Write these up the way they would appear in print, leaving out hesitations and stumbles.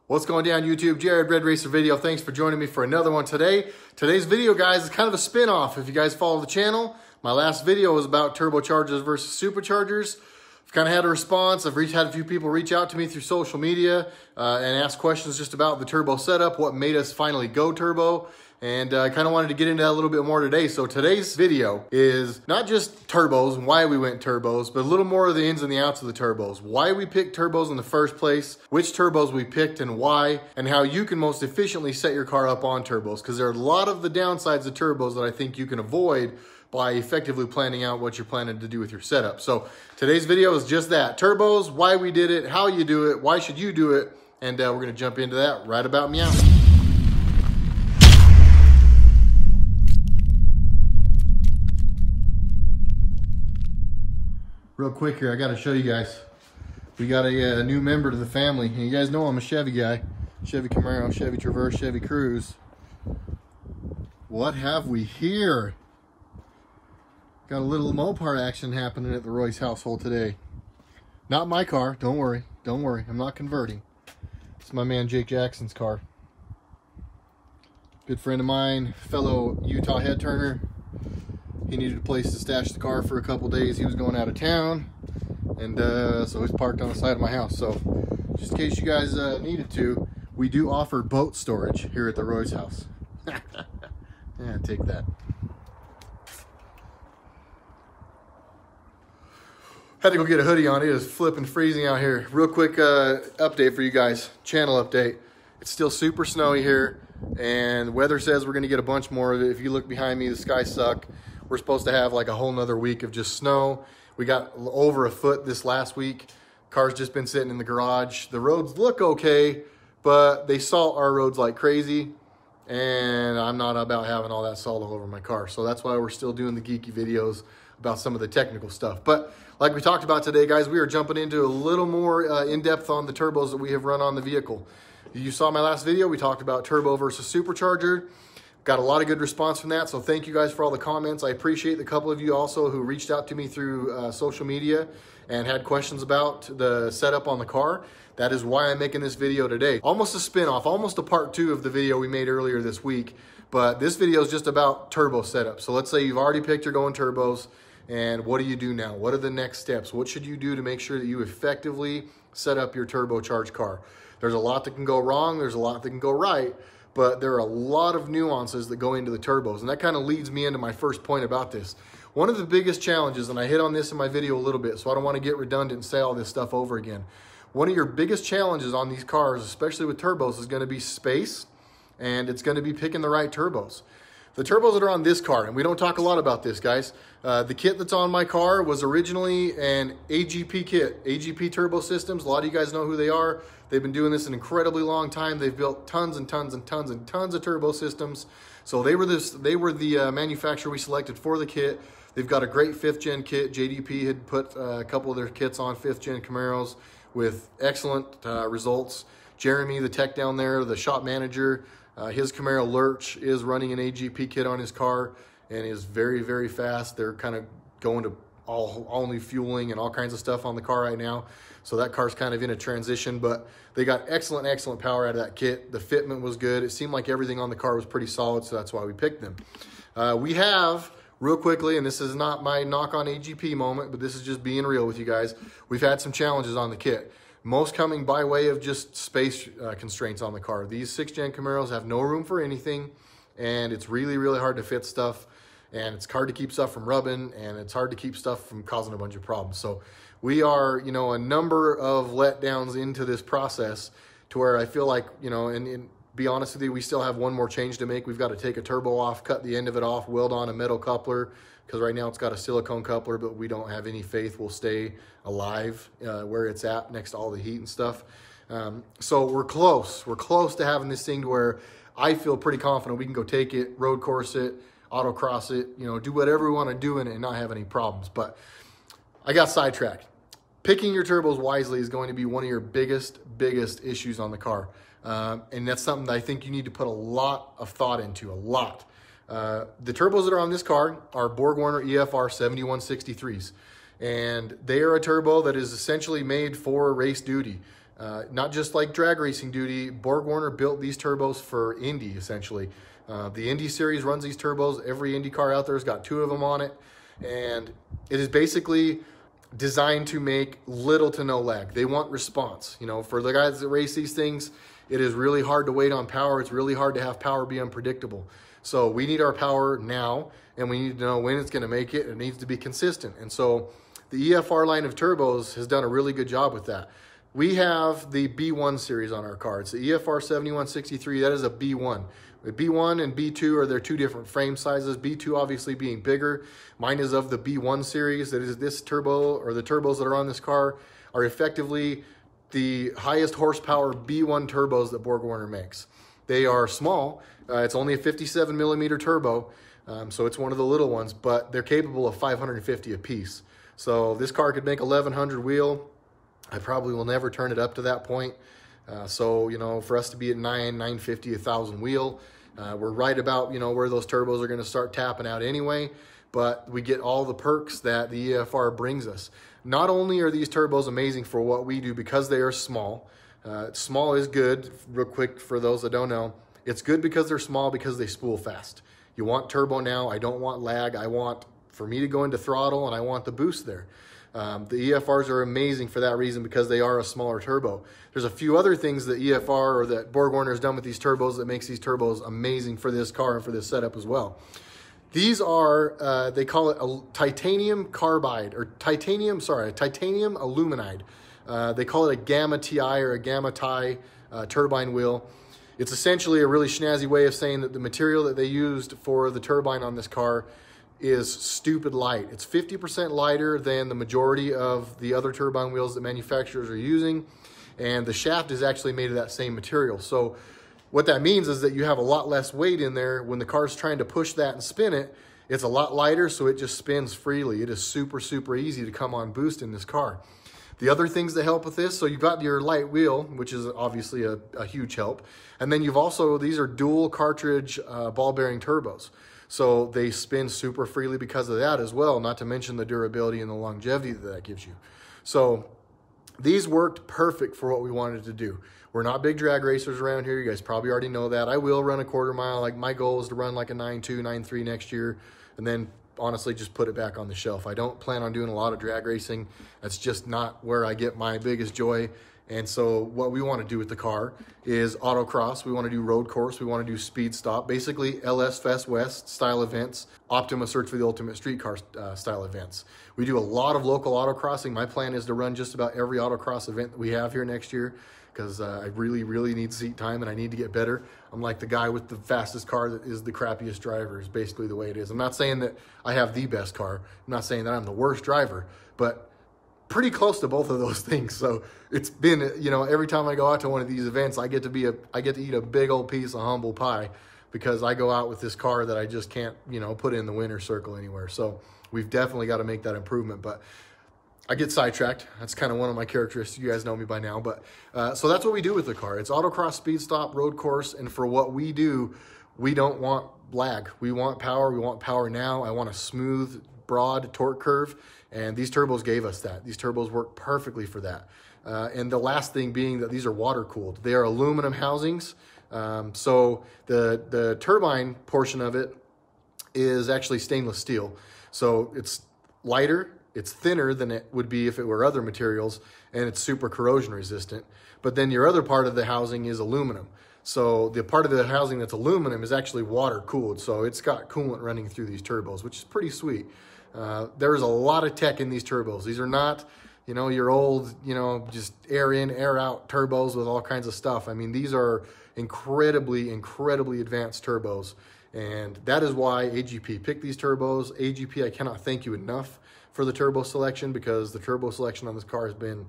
What's going down YouTube? Jared, RedRacer video. Thanks for joining me for another one today. Today's video, guys, is kind of a spin-off. If you guys follow the channel, my last video was about turbochargers versus superchargers. I've kind of had a response. I've had a few people reach out to me through social media and ask questions just about the turbo setup, what made us finally go turbo. And I kind of wanted to get into that a little bit more today. So today's video is not just turbos and why we went turbos, but a little more of the ins and the outs of the turbos. Why we picked turbos in the first place, which turbos we picked and why, and how you can most efficiently set your car up on turbos. Because there are a lot of the downsides of turbos that I think you can avoid by effectively planning out what you're planning to do with your setup. So today's video is just that. Turbos, why we did it, how you do it, why should you do it, and we're gonna jump into that right about meow. Real quick here, I gotta show you guys. We got a new member to the family. And you guys know I'm a Chevy guy. Chevy Camaro, Chevy Traverse, Chevy Cruze. What have we here? Got a little Mopar action happening at the Royce household today. Not my car, don't worry. Don't worry, I'm not converting. It's my man Jake Jackson's car. Good friend of mine, fellow Utah head turner. He needed a place to stash the car for a couple days. He was going out of town, and so he's parked on the side of my house. So just in case you guys needed to, we do offer boat storage here at the Royce house. Yeah, take that. Had to go get a hoodie on. It is flipping freezing out here. Real quick update for you guys, channel update. It's still super snowy here, and the weather says we're gonna get a bunch more of it. If you look behind me, the skies suck. We're supposed to have like a whole nother week of just snow. We got over a foot this last week. Car's just been sitting in the garage. The roads look okay, but they salt our roads like crazy, and I'm not about having all that salt all over my car. So that's why we're still doing the geeky videos about some of the technical stuff. But like we talked about today, guys, we are jumping into a little more in-depth on the turbos that we have run on the vehicle. You saw my last video, we talked about turbo versus supercharger. Got a lot of good response from that, so thank you guys for all the comments. I appreciate the couple of you also who reached out to me through social media and had questions about the setup on the car. That is why I'm making this video today. Almost a spin-off, almost a part 2 of the video we made earlier this week, but this video is just about turbo setup. So let's say you've already picked your going turbos, and what do you do now? What are the next steps? What should you do to make sure that you effectively set up your turbocharged car? There's a lot that can go wrong, there's a lot that can go right, but there are a lot of nuances that go into the turbos, and that kind of leads me into my first point about this. One of the biggest challenges, and I hit on this in my video a little bit, so I don't want to get redundant and say all this stuff over again. One of your biggest challenges on these cars, especially with turbos, is going to be space, and it's going to be picking the right turbos. The turbos that are on this car, and we don't talk a lot about this, guys. The kit that's on my car was originally an AGP kit, AGP Turbo Systems. A lot of you guys know who they are. They've been doing this an incredibly long time. They've built tons and tons and tons and tons of turbo systems. So they were the manufacturer we selected for the kit. They've got a great 5th gen kit. JDP had put a couple of their kits on 5th gen Camaros with excellent results. Jeremy, the tech down there, the shop manager, his Camaro Lurch is running an AGP kit on his car and is very, very fast. They're kind of going to all new fueling and all kinds of stuff on the car right now. So that car's kind of in a transition, but they got excellent, excellent power out of that kit. The fitment was good. It seemed like everything on the car was pretty solid, so that's why we picked them. We have, real quickly, and this is not my knock on AGP moment, but this is just being real with you guys. We've had some challenges on the kit. Most coming by way of just space constraints on the car. These 6th gen Camaros have no room for anything, and it's really, really hard to fit stuff, and it's hard to keep stuff from rubbing, and it's hard to keep stuff from causing a bunch of problems. So we are, you know, a number of letdowns into this process to where I feel like, you know, and be honest with you, we still have one more change to make. We've got to take a turbo off, cut the end of it off, weld on a metal coupler, because right now it's got a silicone coupler, but we don't have any faith will stay alive where it's at next to all the heat and stuff. So we're close to having this thing to where I feel pretty confident we can go take it, road course it, autocross it, you know, do whatever we want to do in it and not have any problems. But I got sidetracked. Picking your turbos wisely is going to be one of your biggest issues on the car. And that's something that I think you need to put a lot of thought into, a lot. The turbos that are on this car are BorgWarner EFR 7163s. And they are a turbo that is essentially made for race duty. Not just like drag racing duty. BorgWarner built these turbos for Indy, essentially. The Indy series runs these turbos. Every Indy car out there has got 2 of them on it. And it is basically designed to make little to no lag. They want response. You know, for the guys that race these things, it is really hard to wait on power. It's really hard to have power be unpredictable. So we need our power now, and we need to know when it's going to make it. It needs to be consistent. And so the EFR line of turbos has done a really good job with that. We have the B1 series on our car. It's the EFR 7163. That is a B1. The B1 and B2 are their 2 different frame sizes. B2 obviously being bigger. Mine is of the B1 series. That is this turbo, or the turbos that are on this car are effectively the highest horsepower B1 turbos that BorgWarner makes. They are small. It's only a 57 millimeter turbo, so it's one of the little ones, but they're capable of 550 a piece. So this car could make 1100 wheel. I probably will never turn it up to that point. So, you know, for us to be at 950, 1000 wheel, we're right about, you know, where those turbos are going to start tapping out anyway, but we get all the perks that the EFR brings us. Not only are these turbos amazing for what we do because they are small. Small is good. Real quick, for those that don't know, it's good because they're small, because they spool fast. You want turbo now. I don't want lag. I want for me to go into throttle, and I want the boost there. The EFRs are amazing for that reason, because they are a smaller turbo. There's a few other things that EFR or that BorgWarner has done with these turbos that makes these turbos amazing for this car and for this setup as well. These are, they call it a titanium carbide, or titanium aluminide. They call it a gamma TI or a gamma TI turbine wheel. It's essentially a really snazzy way of saying that the material that they used for the turbine on this car is stupid light. It's 50% lighter than the majority of the other turbine wheels that manufacturers are using, and the shaft is actually made of that same material. So what that means is that you have a lot less weight in there. When the car's trying to push that and spin it, it's a lot lighter, so it just spins freely. It is super, super easy to come on boost in this car. The other things that help with this, so you've got your light wheel, which is obviously a huge help. And then you've also, these are dual cartridge ball bearing turbos. So they spin super freely because of that as well, not to mention the durability and the longevity that gives you. So these worked perfect for what we wanted to do. We're not big drag racers around here. You guys probably already know that. I will run a quarter mile. Like, my goal is to run like a 9.2, 9.3 next year, and then honestly just put it back on the shelf. I don't plan on doing a lot of drag racing. That's just not where I get my biggest joy. And so what we want to do with the car is autocross. We want to do road course. We want to do speed stop, basically LS Fest West style events, Optima Search for the Ultimate Street Car style events. We do a lot of local autocrossing. My plan is to run just about every autocross event that we have here next year, because I really, really need seat time and I need to get better. I'm like the guy with the fastest car that is the crappiest driver, is basically the way it is. I'm not saying that I have the best car. I'm not saying that I'm the worst driver, but pretty close to both of those things. So it's been, you know, every time I go out to one of these events, I get to eat a big old piece of humble pie, because I go out with this car that I just can't, you know, put in the winner's circle anywhere. So we've definitely got to make that improvement, but I get sidetracked. That's kind of one of my characteristics. You guys know me by now, but so that's what we do with the car. It's autocross, speed stop, road course, and for what we do, we don't want lag. We want power. We want power now. I want a smooth, broad torque curve, and these turbos gave us that. These turbos work perfectly for that. And the last thing being that these are water cooled. They are aluminum housings. So the turbine portion of it is actually stainless steel. So it's lighter, it's thinner than it would be if it were other materials, and it's super corrosion resistant. But then your other part of the housing is aluminum. So the part of the housing that's aluminum is actually water cooled. So it's got coolant running through these turbos, which is pretty sweet. There's a lot of tech in these turbos. These are not, you know, your old, you know, just air in, air out turbos with all kinds of stuff. I mean, these are incredibly, incredibly advanced turbos. And that is why AGP picked these turbos. AGP, I cannot thank you enough for the turbo selection, because the turbo selection on this car has been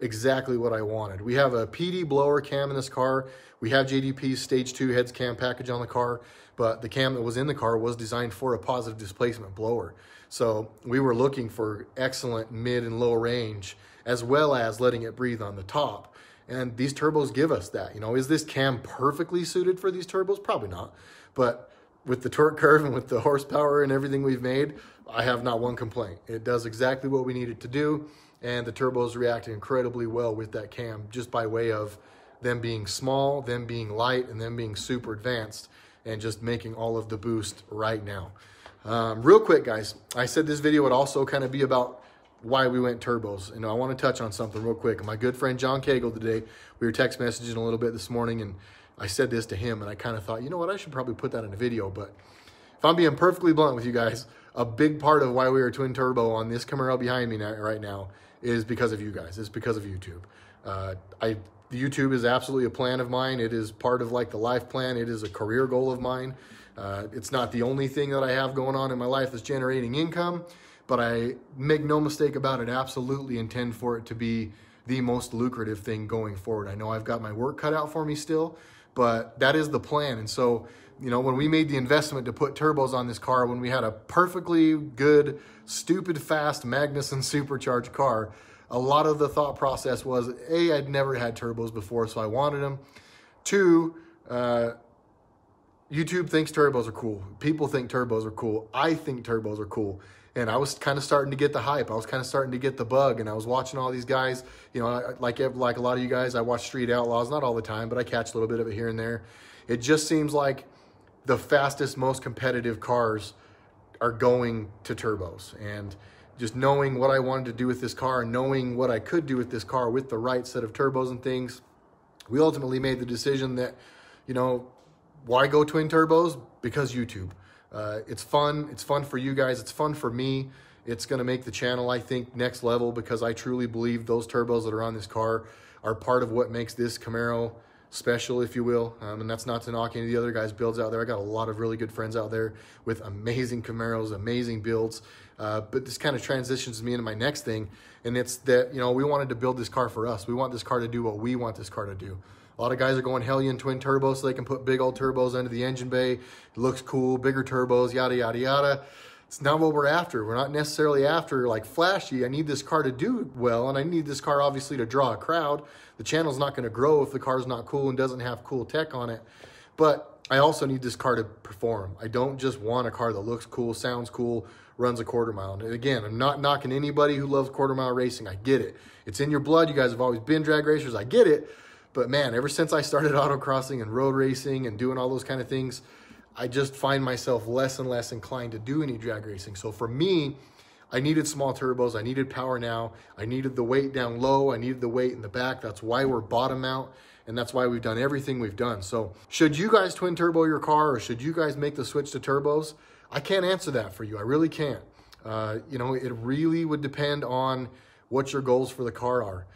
exactly what I wanted. We have a PD blower cam in this car. We have JDP's stage 2 heads cam package on the car, but the cam that was in the car was designed for a positive displacement blower. So we were looking for excellent mid and low range, as well as letting it breathe on the top. And these turbos give us that. You know, is this cam perfectly suited for these turbos? Probably not. But with the torque curve and with the horsepower and everything we've made, I have not one complaint. It does exactly what we need it to do. and the turbos reacted incredibly well with that cam, just by way of them being small, them being light, and them being super advanced, and just making all of the boost right now. Real quick, guys, I said this video would also kind of be about why we went turbos, and I want to touch on something real quick. My good friend John Cagle today, we were text messaging a little bit this morning, and I said this to him, and I kind of thought, you know what, I should probably put that in a video. But if I'm being perfectly blunt with you guys, a big part of why we are twin turbo on this Camaro behind me right now is because of you guys. It's because of YouTube. YouTube is absolutely a plan of mine. It is part of like the life plan. It is a career goal of mine. It's not the only thing that I have going on in my life that's generating income, but I make no mistake about it, absolutely intend for it to be the most lucrative thing going forward. I know I've got my work cut out for me still, but that is the plan. And so, you know, when we made the investment to put turbos on this car, when we had a perfectly good, stupid fast Magnuson supercharged car, a lot of the thought process was, A, I'd never had turbos before, so I wanted them. 2, YouTube thinks turbos are cool. People think turbos are cool. I think turbos are cool. And I was kind of starting to get the hype. I was kind of starting to get the bug, and I was watching all these guys. You know, like a lot of you guys, I watch Street Outlaws, not all the time, but I catch a little bit of it here and there. It just seems like the fastest, most competitive cars are going to turbos. And just knowing what I wanted to do with this car and knowing what I could do with this car with the right set of turbos and things, we ultimately made the decision that, you know, why go twin turbos? Because YouTube. It's fun. It's fun for you guys. It's fun for me. It's going to make the channel, I think, next level, because I truly believe those turbos that are on this car are part of what makes this Camaro special, if you will. And that's not to knock any of the other guys' builds out there. I got a lot of really good friends out there with amazing Camaros, amazing builds. But this kind of transitions me into my next thing. And it's that, you know, we wanted to build this car for us. We want this car to do what we want this car to do. A lot of guys are going Hellion twin turbos so they can put big old turbos under the engine bay. It looks cool, bigger turbos, yada, yada, yada. It's not what we're after. We're not necessarily after like flashy. I need this car to do well, and I need this car obviously to draw a crowd. The channel's not going to grow if the car's not cool and doesn't have cool tech on it. But I also need this car to perform. I don't just want a car that looks cool, sounds cool, runs a quarter mile. And again, I'm not knocking anybody who loves quarter mile racing. I get it. It's in your blood. You guys have always been drag racers. I get it. But man, ever since I started autocrossing and road racing and doing all those kind of things, I just find myself less and less inclined to do any drag racing. So for me, I needed small turbos. I needed power now. I needed the weight down low. I needed the weight in the back. That's why we're bottom out, and that's why we've done everything we've done. So should you guys twin turbo your car, or should you guys make the switch to turbos? I can't answer that for you. I really can't. You know, it really would depend on what your goals for the car are.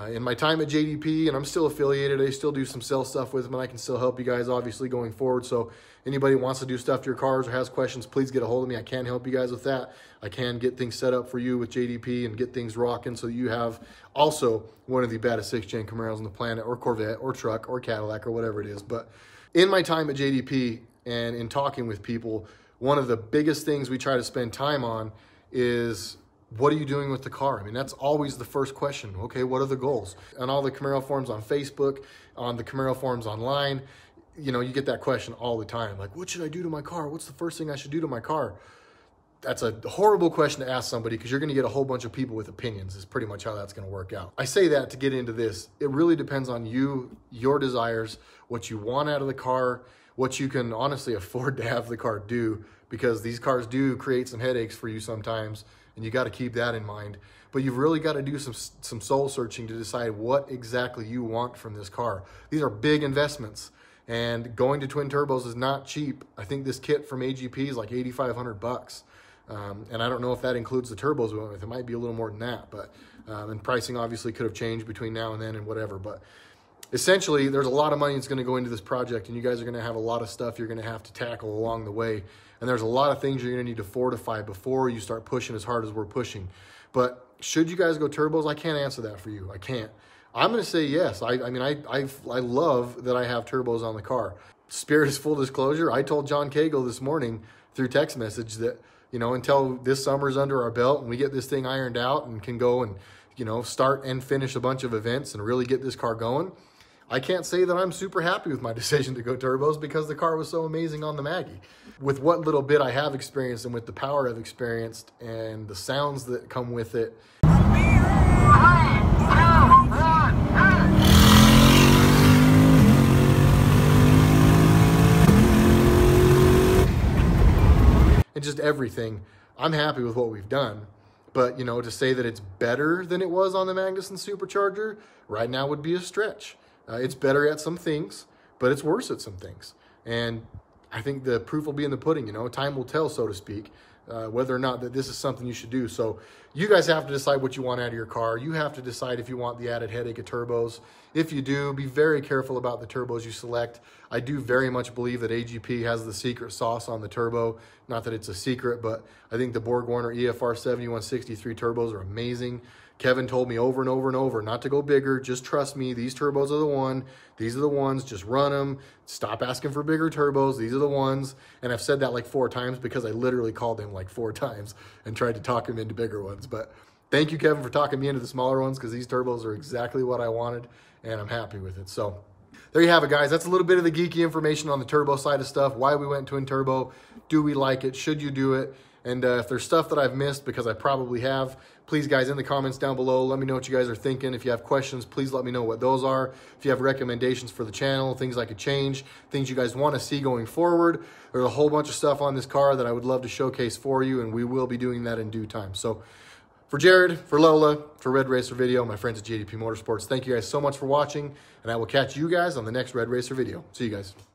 In my time at JDP, and I'm still affiliated, I still do some sell stuff with them, and I can still help you guys obviously going forward. So anybody who wants to do stuff to your cars or has questions, please get a hold of me. I can help you guys with that. I can get things set up for you with JDP and get things rocking so that you have also one of the baddest 6th-gen Camaros on the planet, or Corvette, or truck, or Cadillac, or whatever it is. But in my time at JDP and in talking with people, one of the biggest things we try to spend time on is, what are you doing with the car? I mean, that's always the first question. Okay, what are the goals? On all the Camaro forums on Facebook, on the Camaro forums online, you know, you get that question all the time. Like, what should I do to my car? What's the first thing I should do to my car? That's a horrible question to ask somebody, because you're going to get a whole bunch of people with opinions is pretty much how that's going to work out. I say that to get into this. It really depends on you, your desires, what you want out of the car, what you can honestly afford to have the car do, because these cars do create some headaches for you sometimes. And you got to keep that in mind. But you've really got to do some soul searching to decide what exactly you want from this car. These are big investments, and going to twin turbos is not cheap. I think this kit from AGP is like $8,500. And I don't know if that includes the turbos we went with. It might be a little more than that, but and pricing obviously could have changed between now and then and whatever. But essentially, there's a lot of money that's going to go into this project, and you guys are going to have a lot of stuff you're going to have to tackle along the way. And there's a lot of things you're going to need to fortify before you start pushing as hard as we're pushing. But should you guys go turbos? I can't answer that for you. I can't. I'm going to say yes. I mean, I love that I have turbos on the car. Spirit is full disclosure. I told John Cagle this morning through text message that, you know, until this summer's under our belt and we get this thing ironed out and can go and, you know, start and finish a bunch of events and really get this car going, I can't say that I'm super happy with my decision to go turbos, because the car was so amazing on the Maggie. With what little bit I have experienced and with the power I've experienced and the sounds that come with it, And just everything. I'm happy with what we've done, but you know, to say that it's better than it was on the Magnuson Supercharger right now would be a stretch. It's better at some things, but it's worse at some things. And I think the proof will be in the pudding, you know, time will tell, so to speak, whether or not that this is something you should do. So you guys have to decide what you want out of your car. You have to decide if you want the added headache of turbos. If you do, be very careful about the turbos you select. I do very much believe that AGP has the secret sauce on the turbo. Not that it's a secret, but I think the BorgWarner EFR 7163 turbos are amazing. Kevin told me over and over and over not to go bigger. Just trust me. These turbos are the one. These are the ones. Just run them. Stop asking for bigger turbos. These are the ones. And I've said that like 4 times because I literally called him like 4 times and tried to talk him into bigger ones. But thank you, Kevin, for talking me into the smaller ones, because these turbos are exactly what I wanted, and I'm happy with it. So there you have it, guys. That's a little bit of the geeky information on the turbo side of stuff, why we went twin turbo, do we like it, should you do it? And if there's stuff that I've missed, because I probably have, please, guys, in the comments down below, let me know what you guys are thinking. If you have questions, please let me know what those are. If you have recommendations for the channel, things I could change, things you guys want to see going forward, there's a whole bunch of stuff on this car that I would love to showcase for you, and we will be doing that in due time. So for Jared, for Lola, for RedRacer Video, my friends at JDP Motorsports, thank you guys so much for watching, and I will catch you guys on the next RedRacer video. See you guys.